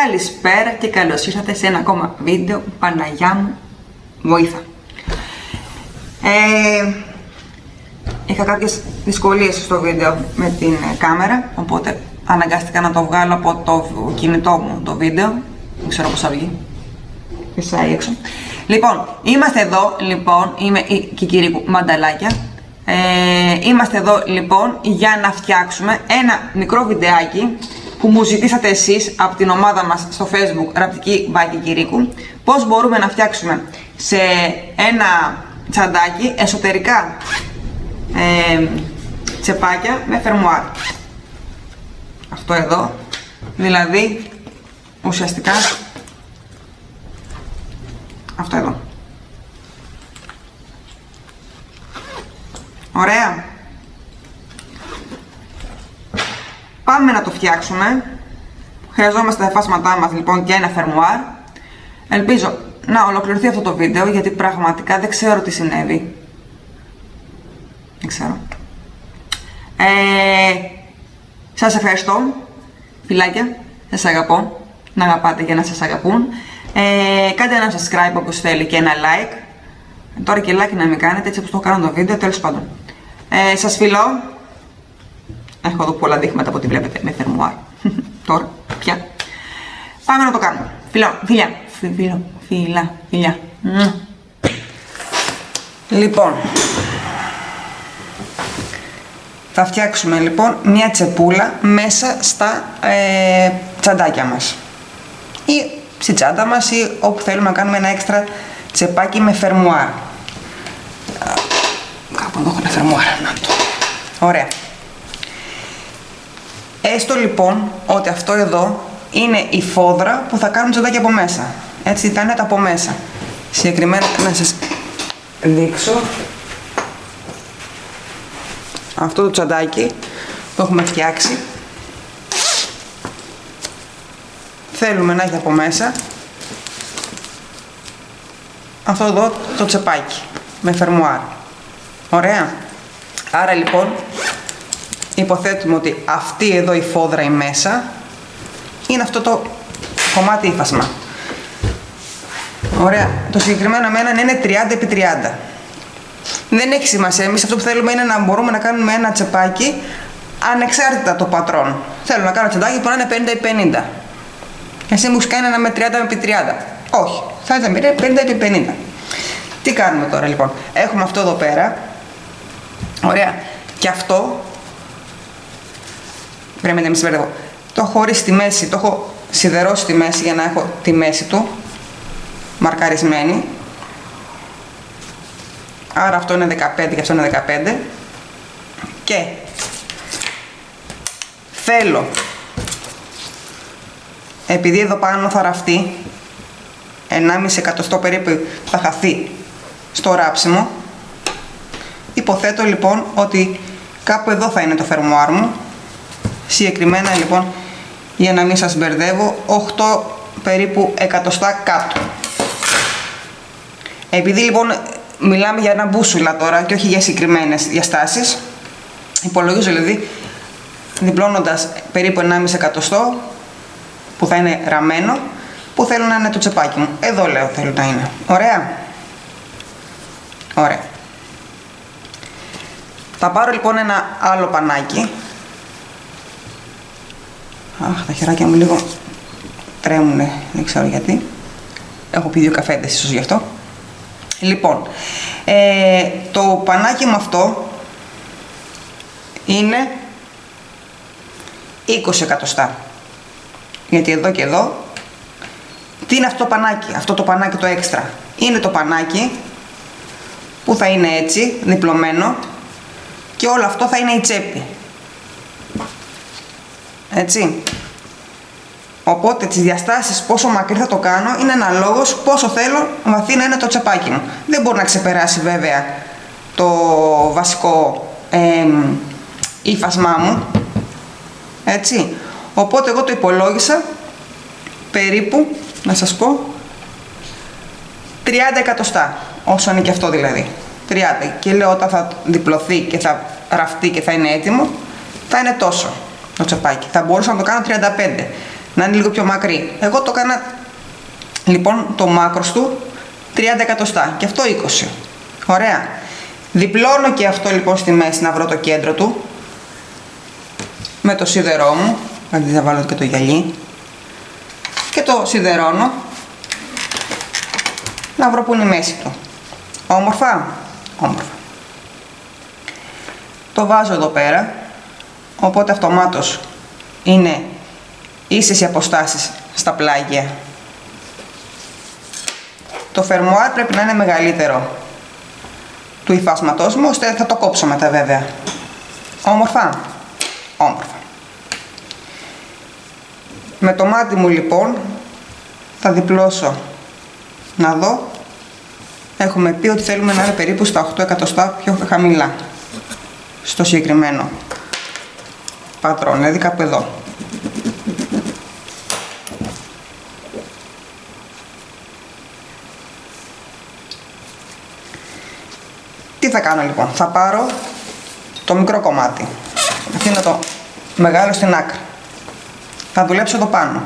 Καλησπέρα και καλώς ήρθατε σε ένα ακόμα βίντεο. Παναγιά μου, βοήθα. Είχα κάποιες δυσκολίες στο βίντεο με την κάμερα, οπότε αναγκάστηκα να το βγάλω από το κινητό μου το βίντεο. Δεν ξέρω πώς θα βγει. Φυσάει έξω. Λοιπόν, είμαστε εδώ, είμαι η Κικυρίκου Μανταλάκια. Είμαστε εδώ λοιπόν για να φτιάξουμε ένα μικρό βιντεάκι που μου ζητήσατε εσείς από την ομάδα μας στο Facebook Ραπτική by Κικυρίκου, πώς μπορούμε να φτιάξουμε σε ένα τσαντάκι εσωτερικά τσεπάκια με φερμουάρ. Αυτό εδώ, δηλαδή ουσιαστικά αυτό εδώ. Ωραία. Πάμε να το φτιάξουμε. Χρειαζόμαστε τα φάσματά μας λοιπόν και ένα φερμουάρ. Ελπίζω να ολοκληρωθεί αυτό το βίντεο, γιατί πραγματικά δεν ξέρω τι συνέβη. Δεν ξέρω. Σας ευχαριστώ. Φιλάκια. Σας αγαπώ. Να αγαπάτε για να σας αγαπούν. Κάντε ένα subscribe όπως θέλει και ένα like. Τώρα και like να μην κάνετε, έτσι όπως το κάνω το βίντεο, τέλος πάντων. Σας φιλώ. Έχω εδώ πολλά δείγματα από ό,τι βλέπετε με φερμουάρ. Τώρα, πια. Πάμε να το κάνουμε. Φιλιά. Λοιπόν, θα φτιάξουμε λοιπόν μια τσεπούλα μέσα στα τσαντάκια μας. Ή στη τσάντα μας ή όπου θέλουμε να κάνουμε ένα έξτρα τσεπάκι με φερμουάρ. Κάπου εδώ έχω ένα φερμουάρ. Να το. Ωραία. Έστω λοιπόν ότι αυτό εδώ είναι η φόδρα που θα κάνουμε τσαντάκι από μέσα. Έτσι θα είναι τα από μέσα. Συγκεκριμένα να σας δείξω αυτό το τσαντάκι που έχουμε φτιάξει. Θέλουμε να έχει από μέσα αυτό εδώ το τσεπάκι με φερμουάρ. Ωραία. Άρα λοιπόν υποθέτουμε ότι αυτή εδώ η φόδρα η μέσα είναι αυτό το κομμάτι ύφασμα. Ωραία. Το συγκεκριμένο εμένα είναι 30x30. Δεν έχει σημασία. Εμείς αυτό που θέλουμε είναι να μπορούμε να κάνουμε ένα τσεπάκι ανεξάρτητα το πατρόν. Θέλω να κάνω τσεπάκι που να είναι 50x50. Εσύ μου κάνει ένα με 30x30. Όχι. Θα είναι 50x50. Τι κάνουμε τώρα λοιπόν. Έχουμε αυτό εδώ πέρα. Ωραία. Και αυτό πρέπει να μην συμπερδεύω. Το έχω χωρίσει στη μέση, το έχω σιδερώσει στη μέση για να έχω τη μέση του μαρκαρισμένη. Άρα αυτό είναι 15 και αυτό είναι 15. Και θέλω, επειδή εδώ πάνω θα ραφτεί 1,5 εκατοστό περίπου θα χαθεί στο ράψιμο, υποθέτω λοιπόν ότι κάπου εδώ θα είναι το φερμουάρ μου. Συγκεκριμένα λοιπόν, για να μην σας μπερδεύω, 8 περίπου εκατοστά κάτω. Επειδή λοιπόν μιλάμε για ένα μπούσουλα τώρα και όχι για συγκεκριμένες διαστάσεις, υπολογίζω δηλαδή διπλώνοντας περίπου 1,5 εκατοστό που θα είναι ραμμένο, που θέλω να είναι το τσεπάκι μου. Εδώ λέω θέλω να είναι. Ωραία. Ωραία. Θα πάρω λοιπόν ένα άλλο πανάκι. Αχ, τα χεράκια μου λίγο τρέμουνε, δεν ξέρω γιατί. Έχω πει 2 καφέντες ίσως γι' αυτό. Λοιπόν, το πανάκι μου αυτό είναι 20 εκατοστά. Γιατί εδώ και εδώ, τι είναι αυτό το πανάκι, αυτό το πανάκι το έξτρα. Είναι το πανάκι που θα είναι έτσι, διπλωμένο, και όλο αυτό θα είναι η τσέπη. Έτσι. Οπότε τις διαστάσεις πόσο μακρύ θα το κάνω είναι αναλόγως πόσο θέλω βαθύ να είναι το τσεπάκι μου. Δεν μπορεί να ξεπεράσει βέβαια το βασικό ύφασμά μου. Έτσι. Οπότε εγώ το υπολόγισα περίπου, να σας πω, 30 εκατοστά. Όσο είναι και αυτό δηλαδή. 30. Και λέω όταν θα διπλωθεί και θα ραφτεί και θα είναι έτοιμο, θα είναι τόσο το τσεπάκι. Θα μπορούσα να το κάνω 35. να είναι λίγο πιο μακρύ. Εγώ το έκανα λοιπόν το μάκρος του 30 εκατοστά και αυτό 20. Ωραία. Διπλώνω και αυτό λοιπόν στη μέση να βρω το κέντρο του με το σίδερό μου, αντί να βάλω και το γυαλί, και το σιδερώνω να βρω που είναι η μέση του. Όμορφα, όμορφα. Το βάζω εδώ πέρα, οπότε αυτομάτως είναι ίσες οι αποστάσεις στα πλάγια. Το φερμουάρ πρέπει να είναι μεγαλύτερο του υφάσματός μου, ώστε θα το κόψω μετά βέβαια. Όμορφα, όμορφα. Με το μάτι μου λοιπόν θα διπλώσω να δω. Έχουμε πει ότι θέλουμε να είναι περίπου στα 8 εκατοστά πιο χαμηλά στο συγκεκριμένο πατρόν, δηλαδή κάπου εδώ. Τι θα κάνω λοιπόν, θα πάρω το μικρό κομμάτι, αφήνω το μεγάλο στην άκρη, θα δουλέψω εδώ πάνω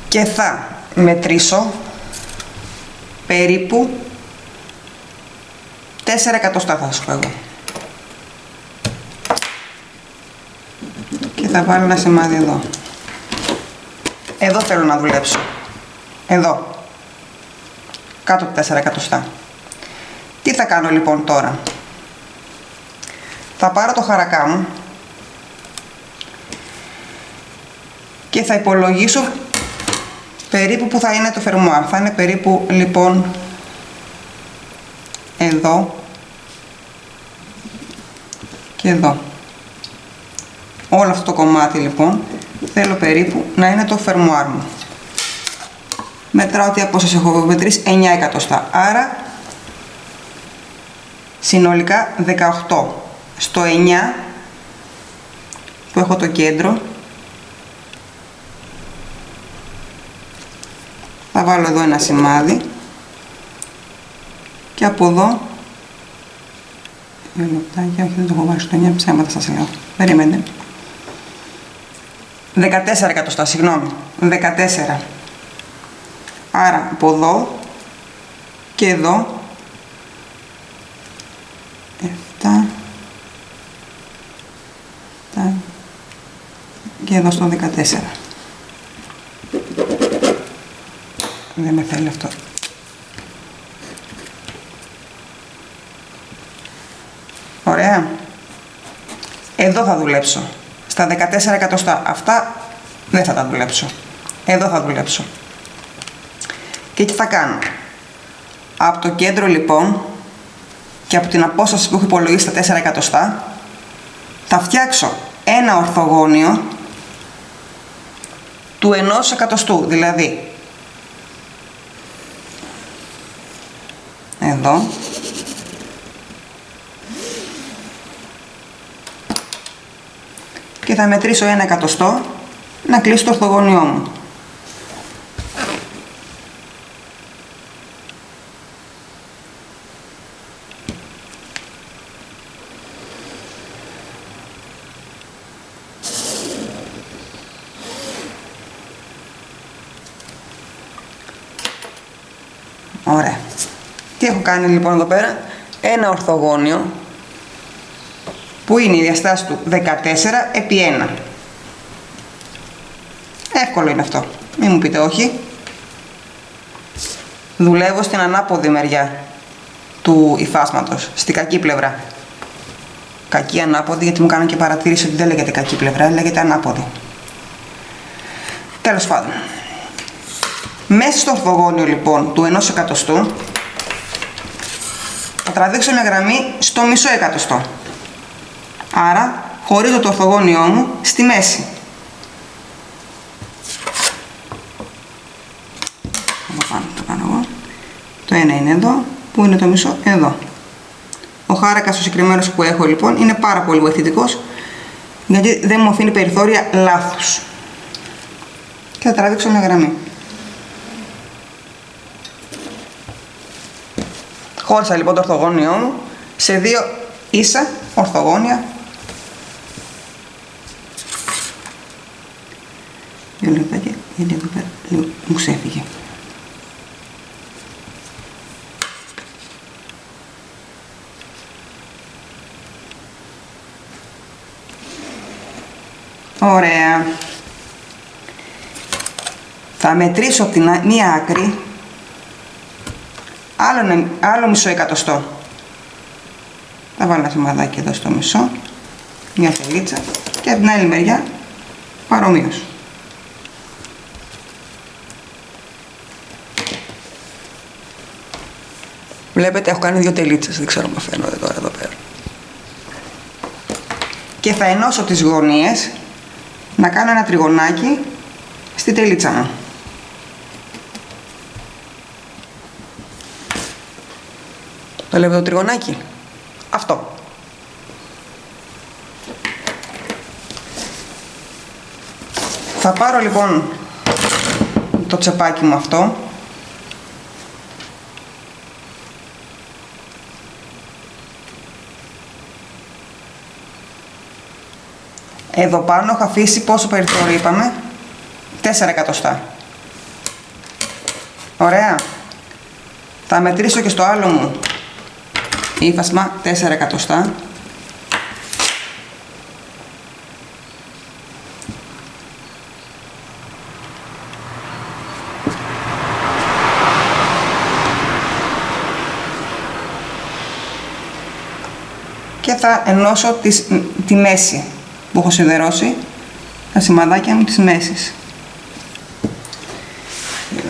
και θα μετρήσω περίπου 4 εκατοστά, θα σας πω εγώ, και θα βάλω ένα σημάδι εδώ. Εδώ θέλω να δουλέψω, εδώ, κάτω από 4 εκατοστά. Τι θα κάνω λοιπόν τώρα, θα πάρω το χαρακά μου και θα υπολογίσω περίπου που θα είναι το φερμουάρ. Θα είναι περίπου λοιπόν εδώ και εδώ. Όλο αυτό το κομμάτι λοιπόν θέλω περίπου να είναι το φερμουάρ μου. Μετράω τι απόσταση έχω μετρήσει, 9 εκατοστά. Άρα συνολικά 18. Στο 9 που έχω το κέντρο θα βάλω εδώ ένα σημάδι και από εδώ, λεπτάκια, όχι δεν το έχω βάλει στο 9, ψέματα σας λέω, περιμένετε, 14 εκατοστά, συγγνώμη, 14. Άρα από εδώ και εδώ 7 και εδώ στο 14. Δεν με θέλει αυτό. Ωραία. Εδώ θα δουλέψω. Στα 14 εκατοστά. Αυτά δεν θα τα δουλέψω. Εδώ θα δουλέψω. Και τι θα κάνω. Από το κέντρο λοιπόν και από την απόσταση που έχω υπολογίσει στα 4 εκατοστά θα φτιάξω ένα ορθογώνιο του 1 εκατοστού. Δηλαδή εδώ και θα μετρήσω 1 εκατοστό να κλείσω το ορθογώνιό μου. Ωραία. Τι έχω κάνει λοιπόν εδώ πέρα, ένα ορθογώνιο που είναι η διαστάση του 14 επί 1. Εύκολο είναι αυτό, μην μου πείτε όχι. Δουλεύω στην ανάποδη μεριά του υφάσματος, στη κακή πλευρά. Κακή ανάποδη, γιατί μου κάνουν και παρατήρηση ότι δεν λέγεται κακή πλευρά, λέγεται ανάποδη. Τέλος πάντων. Μέσα στο ορθογώνιο λοιπόν του 1 εκατοστού θα τραβήξω μια γραμμή στο μισό εκατοστό. Άρα χωρίζω το ορθογώνιό μου στη μέση. Το κάνω εγώ. Το ένα είναι εδώ, που είναι το μισό εδώ. Ο χάρακας ο συγκεκριμένος που έχω λοιπόν είναι πάρα πολύ βοηθητικός, γιατί δεν μου αφήνει περιθώρια λάθους. Και θα τραβήξω μια γραμμή. Χώρισα λοιπόν το ορθογώνιό μου σε δύο ίσα ορθογώνια 2 λεπτάκια, γιατί εδώ πέρα λίγο μου ξέφυγε. Ωραία. Θα μετρήσω από την μία άκρη άλλο μισό εκατοστό. Θα βάλω ένα σημαδάκι εδώ στο μισό, μια τελίτσα, και από την άλλη μεριά παρομοίως. Βλέπετε, έχω κάνει 2 τελίτσες, δεν ξέρω αν φαίνονται τώρα εδώ πέρα. Και θα ενώσω τις γωνίες να κάνω ένα τριγωνάκι στη τελίτσα μου. Το βλέπετε το τριγωνάκι? Αυτό. Θα πάρω λοιπόν το τσεπάκι μου αυτό. Εδώ πάνω έχω αφήσει πόσο περιθώριο είπαμε? 4 εκατοστά. Ωραία. Θα μετρήσω και στο άλλο μου ύφασμα 4 εκατοστά. Και θα ενώσω τη μέση που έχω σιδερώσει, τα σημαδάκια μου της μέσης.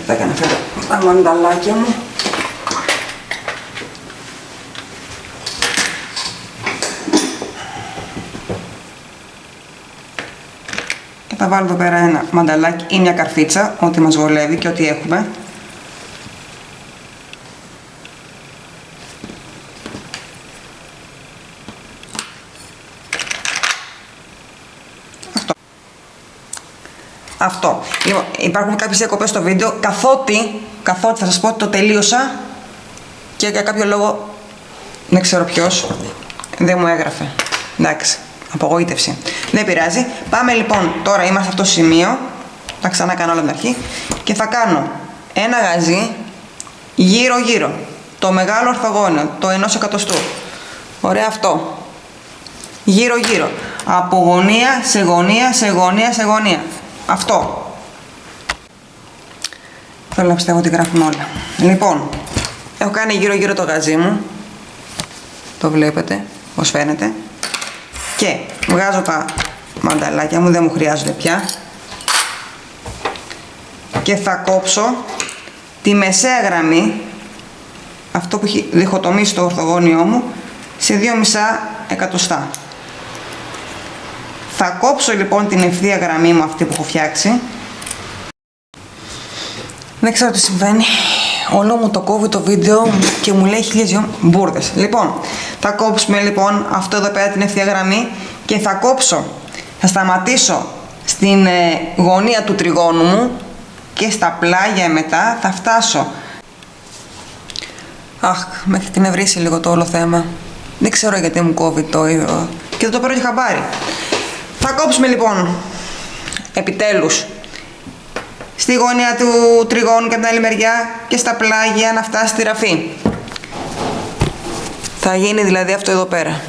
Θα έκανα φέρω τα μανταλάκια μου. Και θα βάλω εδώ πέρα ένα μανταλάκι ή μια καρφίτσα, ό,τι μας βολεύει και ό,τι έχουμε. Αυτό. Λοιπόν, υπάρχουν κάποιες διακοπές στο βίντεο, καθότι θα σας πω ότι το τελείωσα και για κάποιο λόγο, δεν ξέρω ποιος, δεν μου έγραφε. Εντάξει, απογοήτευση. Δεν πειράζει. Πάμε λοιπόν, τώρα είμαστε σε αυτό το σημείο, θα ξανά κάνω όλα από την αρχή και θα κάνω ένα γαζί γύρω-γύρω, το μεγάλο ορθογώνιο, το 1 εκατοστού. Ωραία αυτό. Γύρω-γύρω, από γωνία σε γωνία σε γωνία σε γωνία. Αυτό. Θέλω να πιστεύω ότι γράφουν όλα. Λοιπόν, έχω κάνει γύρω-γύρω το γαζί μου. Το βλέπετε, πώς φαίνεται. Και βγάζω τα μανταλάκια μου, δεν μου χρειάζονται πια. Και θα κόψω τη μεσαία γραμμή, αυτό που έχει διχοτομήσει το ορθογώνιό μου, σε 2,5 εκατοστά. Θα κόψω λοιπόν την ευθεία γραμμή μου αυτή που έχω φτιάξει. Δεν ξέρω τι συμβαίνει. Όλο μου το κόβει το βίντεο και μου λέει 1002 μπουρδες. Λοιπόν, θα κόψουμε λοιπόν αυτό εδώ πέρα την ευθεία γραμμή και θα σταματήσω στην γωνία του τριγώνου μου και στα πλάγια μετά θα φτάσω. Αχ, με έχει εκνευρίσει λίγο το όλο θέμα. Δεν ξέρω γιατί μου κόβει το ίδιο και δεν το παίρνω και χαμπάρι. Θα κόψουμε λοιπόν επιτέλους στη γωνία του τριγώνου και από την άλλη μεριά και στα πλάγια να φτάσει στη ραφή. Θα γίνει δηλαδή αυτό εδώ πέρα.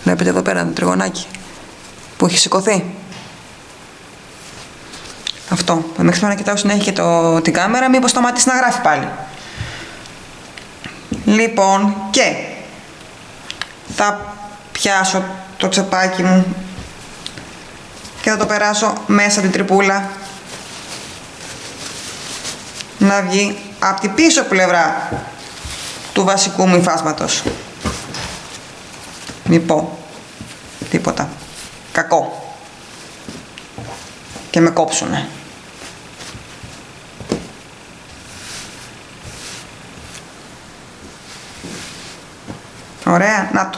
Βλέπετε εδώ πέρα το τριγωνάκι που έχει σηκωθεί. Αυτό. Θα με να κοιτάω συνέχεια και την κάμερα, μήπως σταματήσει να γράφει πάλι. Λοιπόν, και θα πιάσω το τσεπάκι μου και θα το περάσω μέσα την τρυπούλα να βγει από την πίσω πλευρά του βασικού μου υφάσματος. Μη πω τίποτα κακό και με κόψουνε. Ωραία, να το.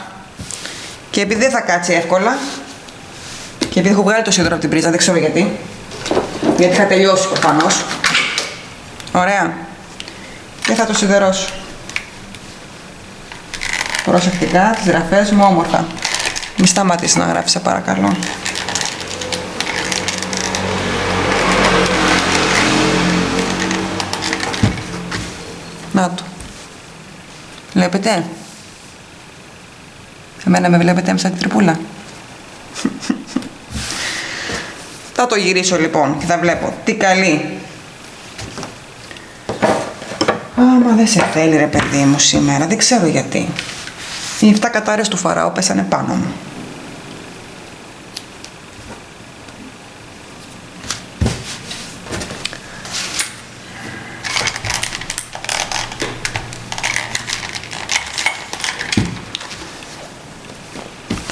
Και επειδή δεν θα κάτσει εύκολα και επειδή έχω βγάλει το σίδερο από την πρίζα, δεν ξέρω γιατί θα τελειώσει προφανώς. Ωραία. Και θα το σιδερώσω προσεκτικά τις γραφές μου όμορφα. Μη σταματήσεις να γράφεις, σε παρακαλώ. Να το. Βλέπετε. Σε μένα με βλέπετε μέσα την τρυπούλα. Θα το γυρίσω λοιπόν και θα βλέπω τι καλή. Άμα δεν σε θέλει ρε παιδί μου σήμερα, δεν ξέρω γιατί. Οι 7 κατάρες του Φαραώ πέσανε πάνω μου.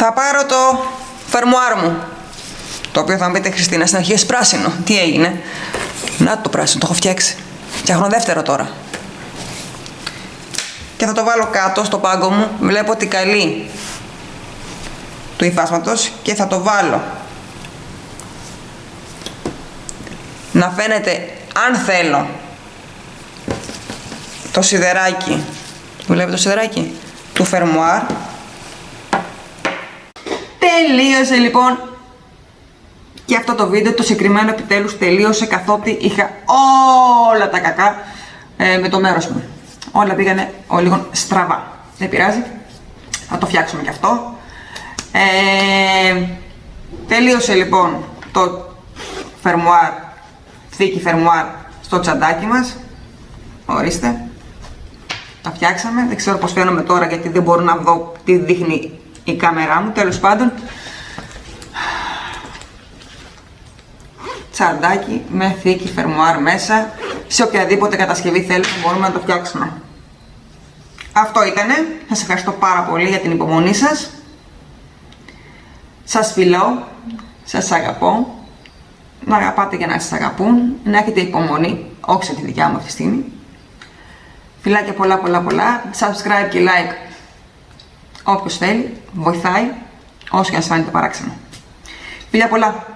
Θα πάρω το φερμουάρ μου, το οποίο θα μου πείτε Χριστίνα, στην αρχή πράσινο. Τι έγινε? Να το πράσινο, το έχω φτιάξει. Φτιάχνω δεύτερο τώρα. Και θα το βάλω κάτω στο πάγκο μου. Βλέπω την καλή του υφάσματος και θα το βάλω να φαίνεται, αν θέλω, το σιδεράκι. Βλέπετε το σιδεράκι του φερμουάρ. Τελείωσε λοιπόν και αυτό το βίντεο. Το συγκεκριμένο επιτέλους τελείωσε, καθότι είχα όλα τα κακά με το μέρος μου. Όλα πήγανε λίγο στραβά. Δεν πειράζει, θα το φτιάξουμε και αυτό. Τελείωσε λοιπόν το φερμουάρ, θήκη φερμουάρ στο τσαντάκι μας. Ορίστε, τα φτιάξαμε. Δεν ξέρω πως φαίνομαι τώρα γιατί δεν μπορώ να δω τι δείχνει η κάμερά μου. Τέλος πάντων, τσαντάκι με θήκη φερμουάρ μέσα. Σε οποιαδήποτε κατασκευή θέλετε μπορούμε να το φτιάξουμε. Αυτό ήτανε. Σας ευχαριστώ πάρα πολύ για την υπομονή σας. Σας φιλώ. Σας αγαπώ. Να αγαπάτε για να σας αγαπούν. Να έχετε υπομονή. Όχι σε τη δικιά μου αυτή τη στιγμή. Φιλάκια πολλά πολλά πολλά. Subscribe και like όποιος θέλει. Βοηθάει. Όσο και αν σας φάνηκε παράξενο. Φιλιά πολλά.